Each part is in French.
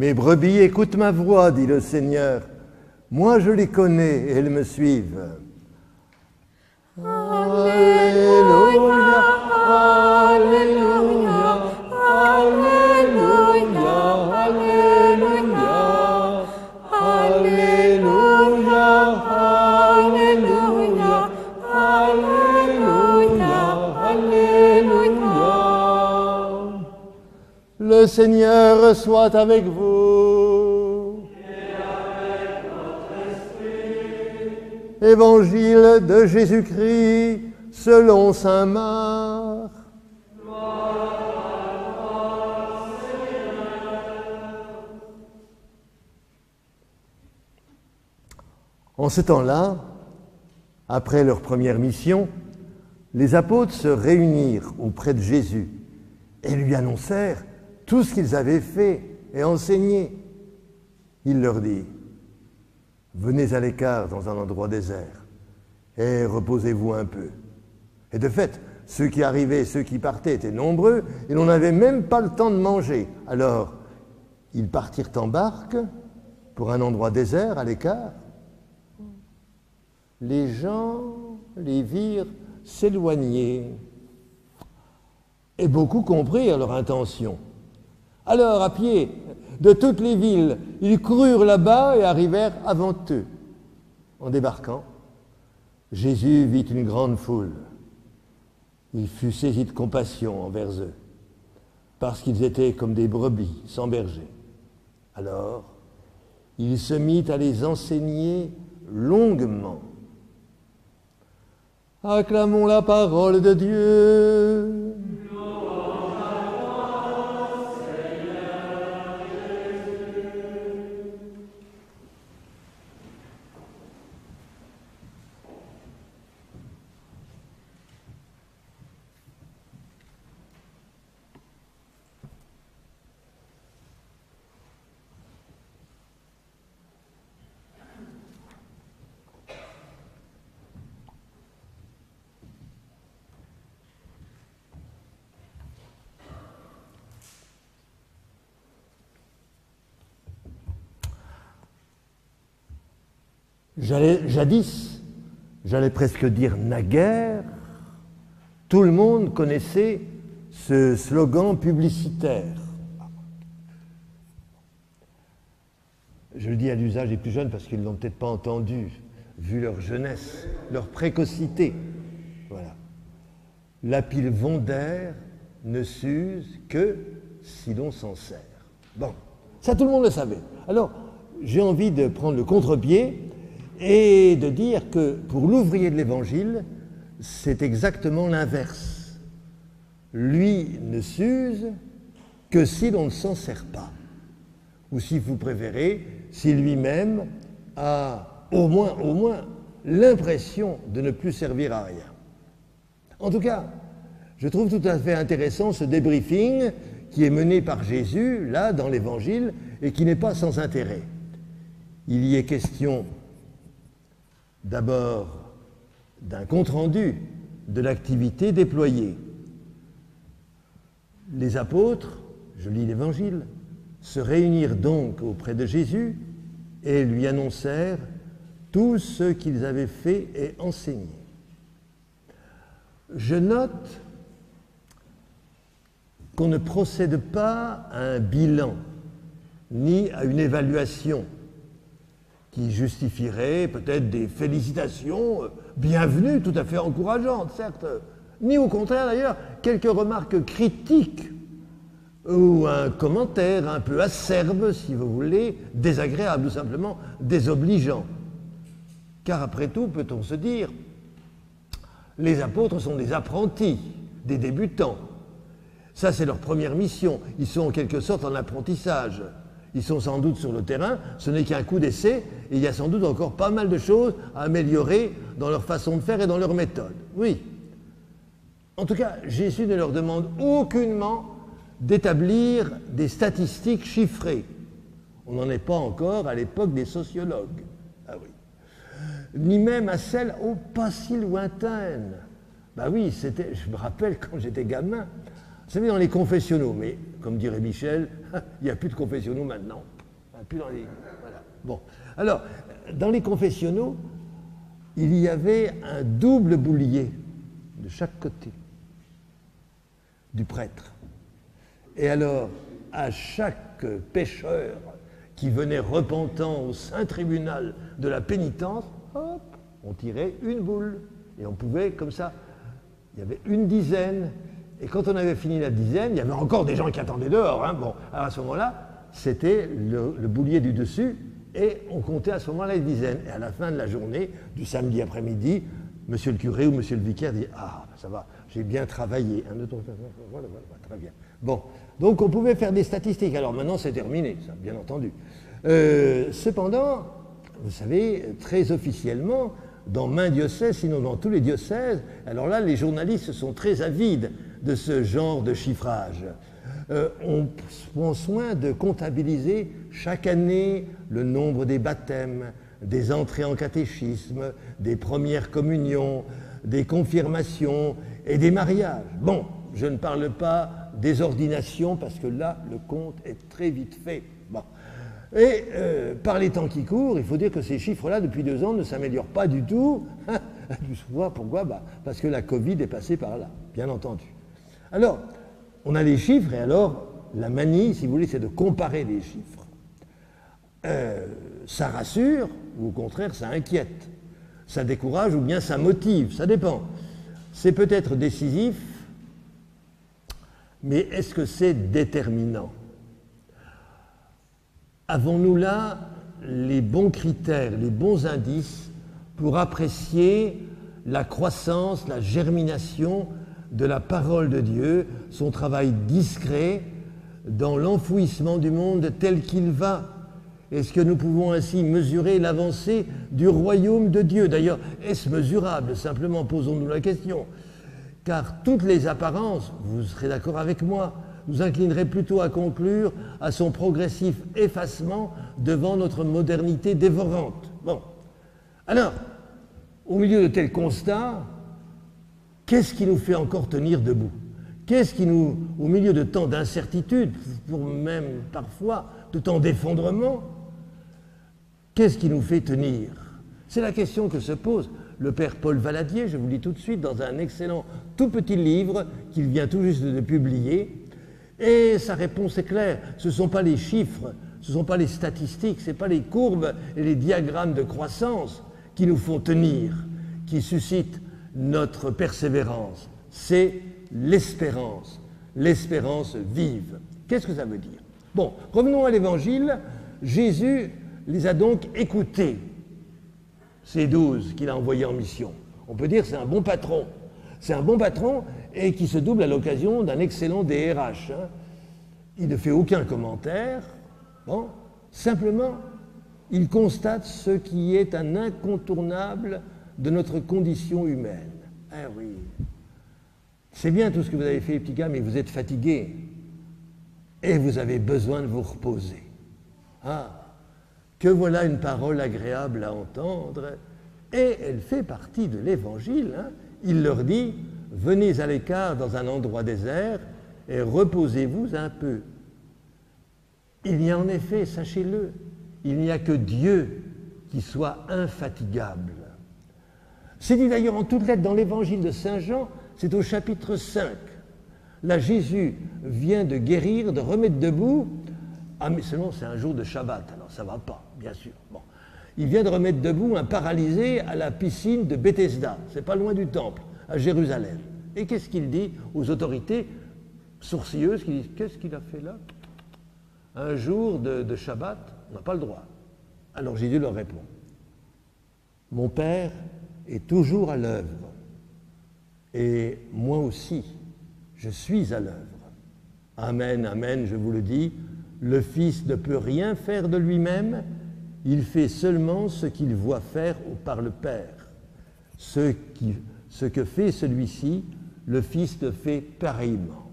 Mes brebis écoutent ma voix, dit le Seigneur. Moi, je les connais et elles me suivent. Alléluia, Alléluia, Alléluia, Alléluia, Alléluia, Alléluia, Alléluia, Alléluia. Le Seigneur soit avec vous. Et avec votre esprit. Évangile de Jésus-Christ selon saint Marc. En ce temps-là, après leur première mission, les apôtres se réunirent auprès de Jésus et lui annoncèrent tout ce qu'ils avaient fait et enseigné. Il leur dit: venez à l'écart dans un endroit désert et reposez-vous un peu. Et de fait, ceux qui arrivaient et ceux qui partaient étaient nombreux et l'on n'avait même pas le temps de manger. Alors, ils partirent en barque pour un endroit désert à l'écart. Les gens les virent s'éloigner et beaucoup comprirent leur intention. Alors, à pied, de toutes les villes, ils coururent là-bas et arrivèrent avant eux. En débarquant, Jésus vit une grande foule. Il fut saisi de compassion envers eux, parce qu'ils étaient comme des brebis sans berger. Alors, il se mit à les enseigner longuement. Acclamons la parole de Dieu. Jadis, j'allais presque dire naguère, tout le monde connaissait ce slogan publicitaire. Je le dis à l'usage des plus jeunes parce qu'ils ne l'ont peut-être pas entendu, vu leur jeunesse, leur précocité. Voilà. La pile Vondaire ne s'use que si l'on s'en sert. Bon, ça tout le monde le savait. Alors, j'ai envie de prendre le contre-pied et de dire que pour l'ouvrier de l'Évangile, c'est exactement l'inverse. Lui ne s'use que si l'on ne s'en sert pas. Ou si vous préférez, si lui-même a au moins l'impression de ne plus servir à rien. En tout cas, je trouve tout à fait intéressant ce débriefing qui est mené par Jésus, là, dans l'Évangile, et qui n'est pas sans intérêt. Il y est question d'abord d'un compte-rendu de l'activité déployée. Les apôtres, je lis l'Évangile, se réunirent donc auprès de Jésus et lui annoncèrent tout ce qu'ils avaient fait et enseigné. Je note qu'on ne procède pas à un bilan ni à une évaluation qui justifierait peut-être des félicitations bienvenues, tout à fait encourageantes, certes, ni au contraire d'ailleurs quelques remarques critiques ou un commentaire un peu acerbe, si vous voulez, désagréable ou simplement désobligeant. Car après tout, peut-on se dire, les apôtres sont des apprentis, des débutants. Ça, c'est leur première mission. Ils sont en quelque sorte en apprentissage. Ils sont sans doute sur le terrain, ce n'est qu'un coup d'essai, et il y a sans doute encore pas mal de choses à améliorer dans leur façon de faire et dans leur méthode. Oui. En tout cas, Jésus ne leur demande aucunement d'établir des statistiques chiffrées. On n'en est pas encore à l'époque des sociologues. Ah oui. Ni même à celle, oh, pas si lointaine. Ben oui, je me rappelle quand j'étais gamin, vous savez, dans les confessionnaux, mais comme dirait Michel, il n'y a plus de confessionnaux maintenant. plus dans les... Voilà. Bon. Alors, dans les confessionnaux, il y avait un double boulier de chaque côté du prêtre. Et alors, à chaque pécheur qui venait repentant au saint tribunal de la pénitence, hop, on tirait une boule. Et on pouvait, comme ça, il y avait une dizaine. Et quand on avait fini la dizaine, il y avait encore des gens qui attendaient dehors. Hein. Bon, alors à ce moment-là, c'était le boulier du dessus, et on comptait à ce moment-là les dizaines. Et à la fin de la journée, du samedi après-midi, monsieur le curé ou monsieur le vicaire dit « Ah, ça va, j'ai bien travaillé. » Voilà, très bien. Bon, donc on pouvait faire des statistiques. Alors maintenant, c'est terminé, ça, bien entendu. Cependant, vous savez, très officiellement, dans maints diocèses, sinon dans tous les diocèses, alors là, les journalistes sont très avides de ce genre de chiffrage. On prend soin de comptabiliser chaque année le nombre des baptêmes, des entrées en catéchisme, des premières communions, des confirmations et des mariages. Bon, je ne parle pas des ordinations parce que là, le compte est très vite fait. Bon. Et par les temps qui courent, il faut dire que ces chiffres-là, depuis 2 ans, ne s'améliorent pas du tout. Pourquoi? Parce que la Covid est passée par là, bien entendu. Alors, on a les chiffres, et alors, la manie, si vous voulez, c'est de comparer les chiffres. Ça rassure, ou au contraire, ça inquiète. Ça décourage, ou bien ça motive, ça dépend. C'est peut-être décisif, mais est-ce que c'est déterminant? Avons-nous là les bons critères, les bons indices pour apprécier la croissance, la germination de la parole de Dieu, son travail discret dans l'enfouissement du monde tel qu'il va? Est-ce que nous pouvons ainsi mesurer l'avancée du royaume de Dieu? D'ailleurs, est-ce mesurable? Simplement posons-nous la question. Car toutes les apparences, vous serez d'accord avec moi, nous inclineraient plutôt à conclure à son progressif effacement devant notre modernité dévorante. Bon. Alors, au milieu de tels constats, qu'est-ce qui nous fait encore tenir debout? Qu'est-ce qui nous, au milieu de tant d'incertitudes, pour même parfois de tant d'effondrement, qu'est-ce qui nous fait tenir? C'est la question que se pose le père Paul Valadier, je vous le dis tout de suite, dans un excellent tout petit livre qu'il vient tout juste de publier. Et sa réponse est claire, ce ne sont pas les chiffres, ce ne sont pas les statistiques, ce n'est pas les courbes et les diagrammes de croissance qui nous font tenir, qui suscitent notre persévérance, c'est l'espérance vive. Qu'est-ce que ça veut dire? Bon, revenons à l'Évangile. Jésus les a donc écoutés, ces 12 qu'il a envoyés en mission. On peut dire que c'est un bon patron. C'est un bon patron et qui se double à l'occasion d'un excellent DRH. Hein. Il ne fait aucun commentaire. Bon, simplement, il constate ce qui est un incontournable de notre condition humaine. Ah oui, c'est bien tout ce que vous avez fait, les petits gars, mais vous êtes fatigués et vous avez besoin de vous reposer. Ah, que voilà une parole agréable à entendre, et elle fait partie de l'Évangile. Hein. Il leur dit, venez à l'écart dans un endroit désert et reposez-vous un peu. Il y a en effet, sachez-le, il n'y a que Dieu qui soit infatigable. C'est dit d'ailleurs en toutes lettres dans l'Évangile de Saint Jean, c'est au chapitre 5. Là, Jésus vient de guérir, de remettre debout. Ah, mais seulement c'est un jour de Shabbat, alors ça ne va pas, bien sûr. Bon. Il vient de remettre debout un paralysé à la piscine de Bethesda, c'est pas loin du temple, à Jérusalem. Et qu'est-ce qu'il dit aux autorités sourcilleuses qui disent « Qu'est-ce qu'il a fait là? Un jour de Shabbat, on n'a pas le droit. » Alors Jésus leur répond « Mon Père est toujours à l'œuvre, et moi aussi, je suis à l'œuvre. Amen, amen, je vous le dis, le Fils ne peut rien faire de lui-même, il fait seulement ce qu'il voit faire par le Père. Ce que fait celui-ci, le Fils le fait pareillement. »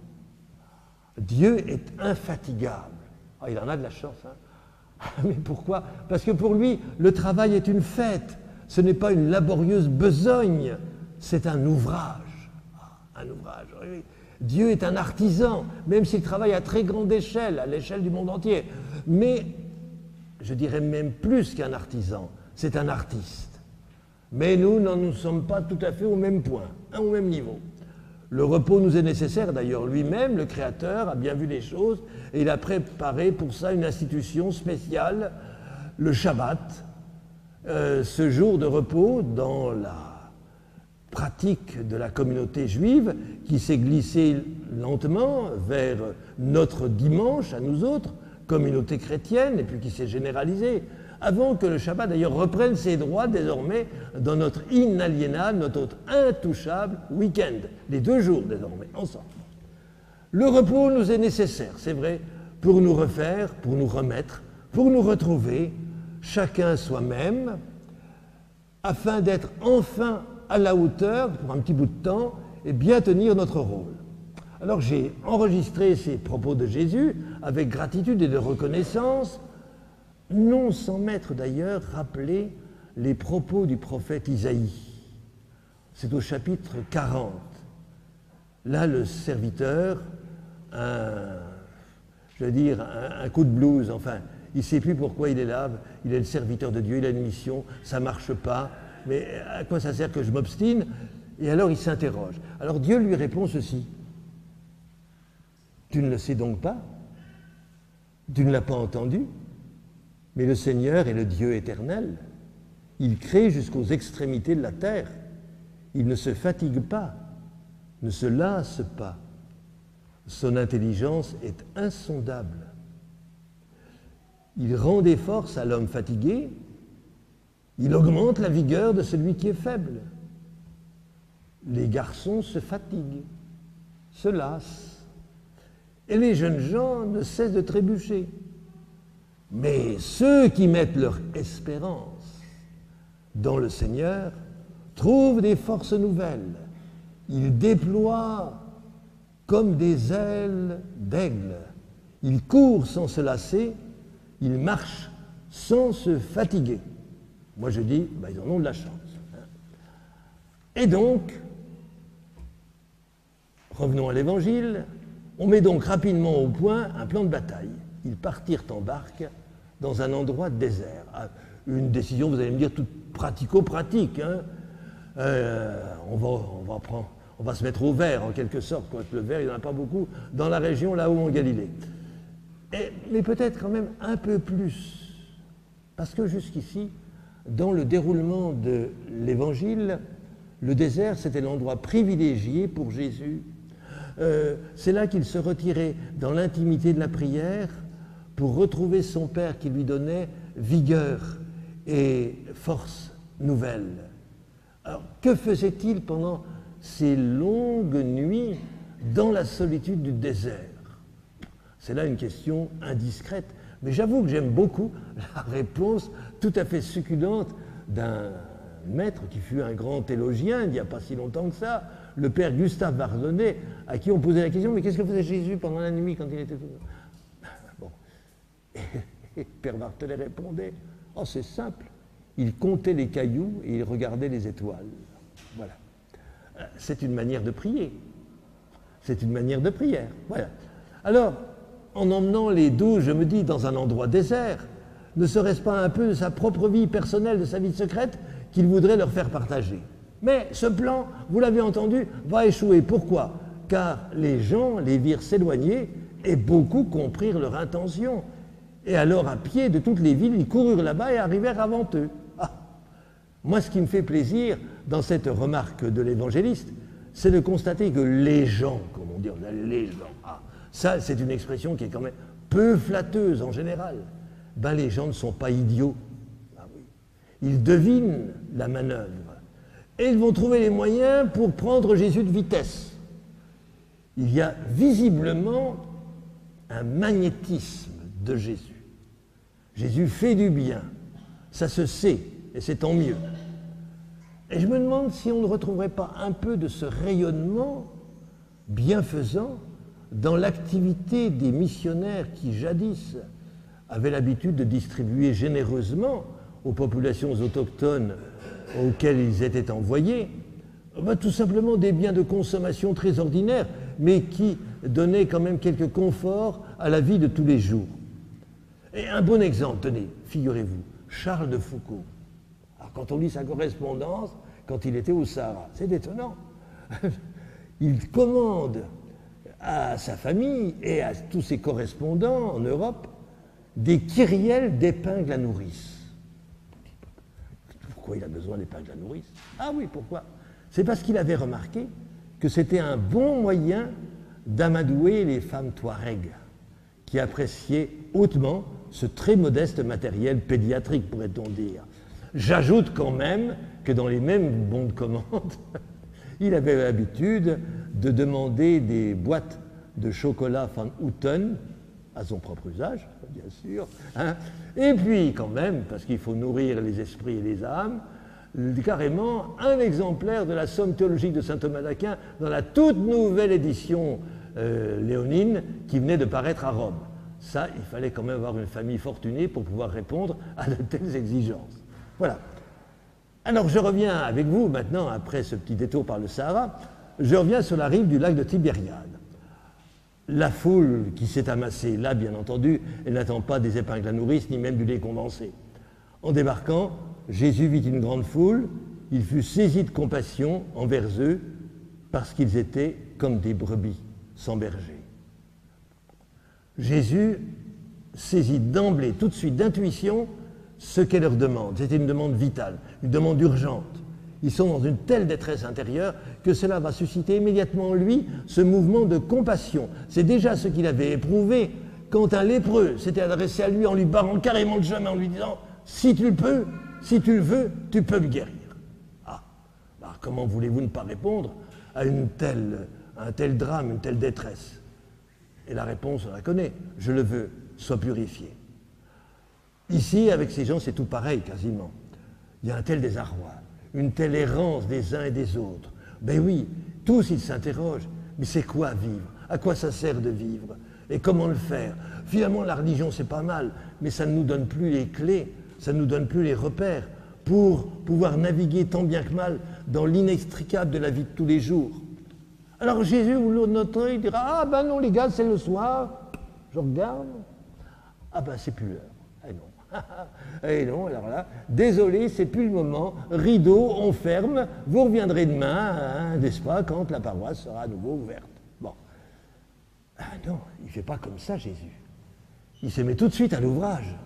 Dieu est infatigable. Ah, il en a de la chance, hein. Mais pourquoi? Parce que pour lui, le travail est une fête. Ce n'est pas une laborieuse besogne, c'est un ouvrage. Un ouvrage, oui. Dieu est un artisan, même s'il travaille à très grande échelle, à l'échelle du monde entier. Mais je dirais même plus qu'un artisan, c'est un artiste. Mais nous n'en sommes pas tout à fait au même point, au même niveau. Le repos nous est nécessaire, d'ailleurs lui-même, le Créateur, a bien vu les choses, et il a préparé pour ça une institution spéciale, le Shabbat, ce jour de repos dans la pratique de la communauté juive qui s'est glissée lentement vers notre dimanche, à nous autres, communauté chrétienne, et puis qui s'est généralisée, avant que le Shabbat d'ailleurs reprenne ses droits désormais dans notre inaliénable, notre intouchable week-end, les 2 jours désormais, ensemble. Le repos nous est nécessaire, c'est vrai, pour nous refaire, pour nous remettre, pour nous retrouver, chacun soi-même, afin d'être enfin à la hauteur, pour un petit bout de temps, et bien tenir notre rôle. Alors j'ai enregistré ces propos de Jésus avec gratitude et de reconnaissance, non sans m'être d'ailleurs rappelé les propos du prophète Isaïe. C'est au chapitre 40. Là, le serviteur, un coup de blues, enfin, il ne sait plus pourquoi il est là, il est le serviteur de Dieu, il a une mission, ça ne marche pas, mais à quoi ça sert que je m'obstine? Et alors il s'interroge. Alors Dieu lui répond ceci. Tu ne le sais donc pas? Tu ne l'as pas entendu? Mais le Seigneur est le Dieu éternel. Il crée jusqu'aux extrémités de la terre. Il ne se fatigue pas, ne se lasse pas. Son intelligence est insondable. Il rend des forces à l'homme fatigué. Il augmente la vigueur de celui qui est faible. Les garçons se fatiguent, se lassent. Et les jeunes gens ne cessent de trébucher. Mais ceux qui mettent leur espérance dans le Seigneur trouvent des forces nouvelles. Ils déploient comme des ailes d'aigle. Ils courent sans se lasser, ils marchent sans se fatiguer. Moi je dis, ils en ont de la chance. Et donc, revenons à l'Évangile, on met donc rapidement au point un plan de bataille. Ils partirent en barque dans un endroit désert. Une décision, vous allez me dire, toute pratico-pratique. Hein. On va se mettre au vert, en quelque sorte, quoique le vert, il n'y en a pas beaucoup, dans la région là-haut en Galilée. Mais peut-être quand même un peu plus. Parce que jusqu'ici, dans le déroulement de l'Évangile, le désert, c'était l'endroit privilégié pour Jésus. C'est là qu'il se retirait dans l'intimité de la prière pour retrouver son Père qui lui donnait vigueur et force nouvelle. Alors, que faisait-il pendant ces longues nuits dans la solitude du désert? C'est là une question indiscrète, mais j'avoue que j'aime beaucoup la réponse tout à fait succulente d'un maître qui fut un grand théologien il n'y a pas si longtemps que ça, le père Gustave Vardonnet, à qui on posait la question, mais qu'est-ce que faisait Jésus pendant la nuit quand il était tout... Bon. Et père Vardonnet répondait, oh c'est simple, il comptait les cailloux et il regardait les étoiles. Voilà. C'est une manière de prier. C'est une manière de prière. Voilà. Alors, en emmenant les 12, je me dis, dans un endroit désert, ne serait-ce pas un peu de sa propre vie personnelle, de sa vie secrète, qu'il voudrait leur faire partager? Mais ce plan, vous l'avez entendu, va échouer. Pourquoi? Car les gens les virent s'éloigner et beaucoup comprirent leur intention. Et alors, à pied de toutes les villes, ils coururent là-bas et arrivèrent avant eux. Ah. Moi, ce qui me fait plaisir dans cette remarque de l'évangéliste, c'est de constater que les gens, comme on dit, les gens, ça, c'est une expression qui est quand même peu flatteuse en général. Les gens ne sont pas idiots. Ah oui. Ils devinent la manœuvre. Et ils vont trouver les moyens pour prendre Jésus de vitesse. Il y a visiblement un magnétisme de Jésus. Jésus fait du bien. Ça se sait, et c'est tant mieux. Et je me demande si on ne retrouverait pas un peu de ce rayonnement bienfaisant dans l'activité des missionnaires qui, jadis, avaient l'habitude de distribuer généreusement aux populations autochtones auxquelles ils étaient envoyés, tout simplement des biens de consommation très ordinaires, mais qui donnaient quand même quelque confort à la vie de tous les jours. Et un bon exemple, tenez, figurez-vous, Charles de Foucault. Alors quand on lit sa correspondance, quand il était au Sahara, c'est étonnant. Il commande à sa famille et à tous ses correspondants en Europe des kyrielles d'épingles à nourrice. Pourquoi il a besoin d'épingles à nourrice? Ah oui, pourquoi? C'est parce qu'il avait remarqué que c'était un bon moyen d'amadouer les femmes touaregs, qui appréciaient hautement ce très modeste matériel pédiatrique, pourrait-on dire. J'ajoute quand même que dans les mêmes bons de commande, il avait l'habitude de demander des boîtes de chocolat Van Houten, à son propre usage, bien sûr, hein. Et puis quand même, parce qu'il faut nourrir les esprits et les âmes, carrément un exemplaire de la Somme théologique de saint Thomas d'Aquin dans la toute nouvelle édition léonine qui venait de paraître à Rome. Ça, il fallait quand même avoir une famille fortunée pour pouvoir répondre à de telles exigences. Voilà. Alors je reviens avec vous maintenant, après ce petit détour par le Sahara, je reviens sur la rive du lac de Tibériade. La foule qui s'est amassée là, bien entendu, elle n'attend pas des épingles à nourrice, ni même du lait condensé. En débarquant, Jésus vit une grande foule, il fut saisi de compassion envers eux, parce qu'ils étaient comme des brebis sans berger. Jésus saisit d'emblée, tout de suite, d'intuition, ce qu'elle leur demande. C'était une demande vitale, une demande urgente. Ils sont dans une telle détresse intérieure que cela va susciter immédiatement en lui ce mouvement de compassion. C'est déjà ce qu'il avait éprouvé quand un lépreux s'était adressé à lui en lui barrant carrément le chemin, en lui disant « Si tu le peux, si tu le veux, tu peux me guérir. » Ah, bah, comment voulez-vous ne pas répondre à un tel drame, une telle détresse? Et la réponse, on la connaît. Je le veux, sois purifié. Ici, avec ces gens, c'est tout pareil, quasiment. Il y a un tel désarroi, une telle errance des uns et des autres. Ben oui, tous ils s'interrogent. Mais c'est quoi vivre? À quoi ça sert de vivre? Et comment le faire? Finalement, la religion, c'est pas mal, mais ça ne nous donne plus les clés, ça ne nous donne plus les repères pour pouvoir naviguer tant bien que mal dans l'inextricable de la vie de tous les jours. Alors Jésus, vous le noterez, il dira « Ah ben non les gars, c'est le soir. » Je regarde. Ah ben c'est plus l'heure. Ah non. Et non, alors là, désolé, c'est plus le moment. Rideau, on ferme. Vous reviendrez demain, hein, n'est-ce pas, quand la paroisse sera à nouveau ouverte. Bon. Ah non, il ne fait pas comme ça, Jésus. Il se met tout de suite à l'ouvrage.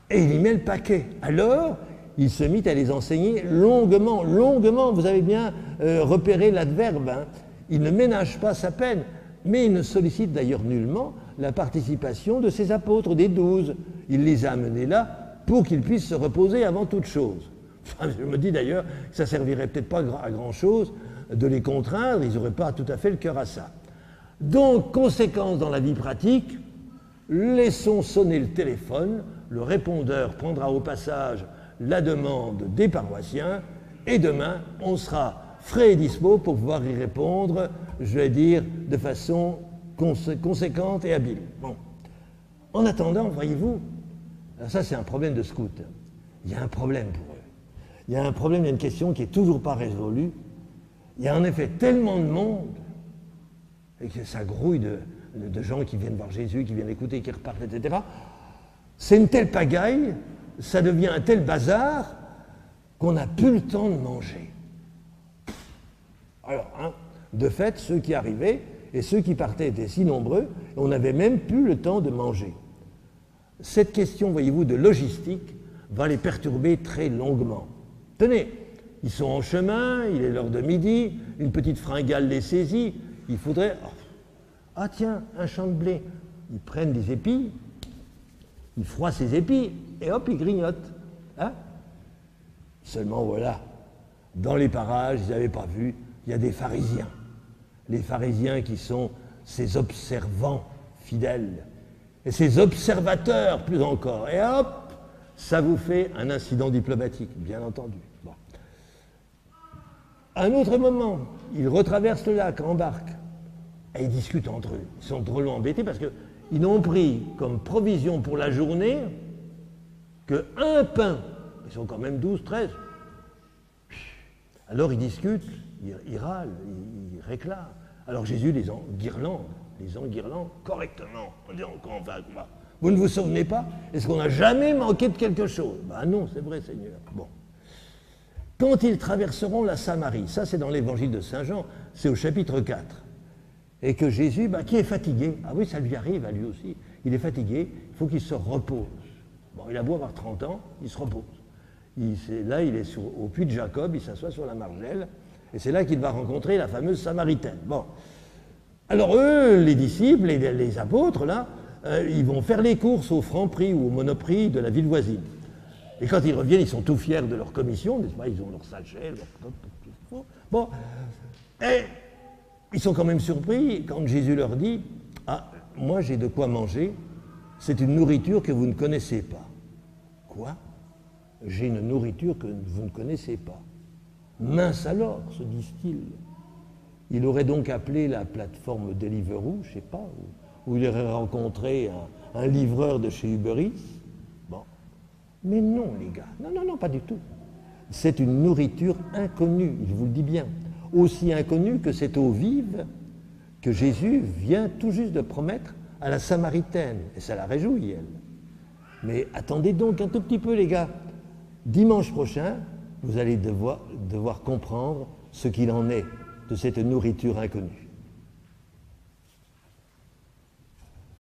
Et il y met le paquet. Alors, il se mit à les enseigner longuement, longuement. Vous avez bien repéré l'adverbe, hein. Il ne ménage pas sa peine, mais il ne sollicite d'ailleurs nullement la participation de ses apôtres, des 12. Il les a amenés là pour qu'ils puissent se reposer avant toute chose. Enfin, je me dis d'ailleurs que ça ne servirait peut-être pas à grand-chose de les contraindre, ils n'auraient pas tout à fait le cœur à ça. Donc, conséquence dans la vie pratique, laissons sonner le téléphone, le répondeur prendra au passage la demande des paroissiens, et demain, on sera frais et dispo pour pouvoir y répondre, je vais dire, de façon conséquente et habile. Bon. En attendant, voyez-vous, ça c'est un problème de scout. Il y a un problème pour eux. Il y a un problème, il y a une question qui n'est toujours pas résolue. Il y a en effet tellement de monde, et que ça grouille de gens qui viennent voir Jésus, qui viennent écouter, qui repartent, etc. C'est une telle pagaille, ça devient un tel bazar, qu'on n'a plus le temps de manger. Alors, hein, de fait, ceux qui arrivaient et ceux qui partaient étaient si nombreux, on n'avait même plus le temps de manger. Cette question, voyez-vous, de logistique va les perturber très longuement. Tenez, ils sont en chemin, il est l'heure de midi, une petite fringale les saisit, il faudrait... Ah tiens, un champ de blé. Ils prennent des épis, ils froissent ces épis, et hop, ils grignotent. Hein? Seulement voilà, dans les parages, ils n'avaient pas vu, il y a des pharisiens. Les pharisiens qui sont ces observants fidèles, et ces observateurs plus encore. Et hop, ça vous fait un incident diplomatique, bien entendu. Bon. À un autre moment, ils retraversent le lac en barque, et ils discutent entre eux. Ils sont drôlement embêtés parce qu'ils n'ont pris comme provision pour la journée qu'un pain. Ils sont quand même 12, 13. Alors ils discutent, ils râlent, ils réclament. Alors Jésus les enguirlande correctement, en disant qu'on va Vous ne vous souvenez pas? Est-ce qu'on n'a jamais manqué de quelque chose? Ben non, c'est vrai, Seigneur. Bon. Quand ils traverseront la Samarie, ça c'est dans l'évangile de Saint Jean, c'est au chapitre 4, et que Jésus, qui est fatigué, ah oui, ça lui arrive à lui aussi, il est fatigué, il faut qu'il se repose. Bon, il a beau avoir 30 ans, il se repose. Là, il est au puits de Jacob, il s'assoit sur la margelle, et c'est là qu'il va rencontrer la fameuse Samaritaine. Bon. Alors eux, les disciples, les apôtres, là, ils vont faire les courses au Franprix ou au Monoprix de la ville voisine. Et quand ils reviennent, ils sont tout fiers de leur commission, n'est-ce pas? Ils ont leur sachet, leur... Bon. Et ils sont quand même surpris quand Jésus leur dit « Ah, moi j'ai de quoi manger, c'est une nourriture que vous ne connaissez pas. » Quoi? J'ai une nourriture que vous ne connaissez pas. Mince alors, se disent-ils. Il aurait donc appelé la plateforme Deliveroo, je ne sais pas, où il aurait rencontré un livreur de chez Uber Eats. Bon. Mais non, les gars, non, pas du tout. C'est une nourriture inconnue, il vous le dit bien. Aussi inconnue que cette eau vive que Jésus vient tout juste de promettre à la Samaritaine. Et ça la réjouit, elle. Mais attendez donc un tout petit peu, les gars. Dimanche prochain, vous allez devoir comprendre ce qu'il en est de cette nourriture inconnue.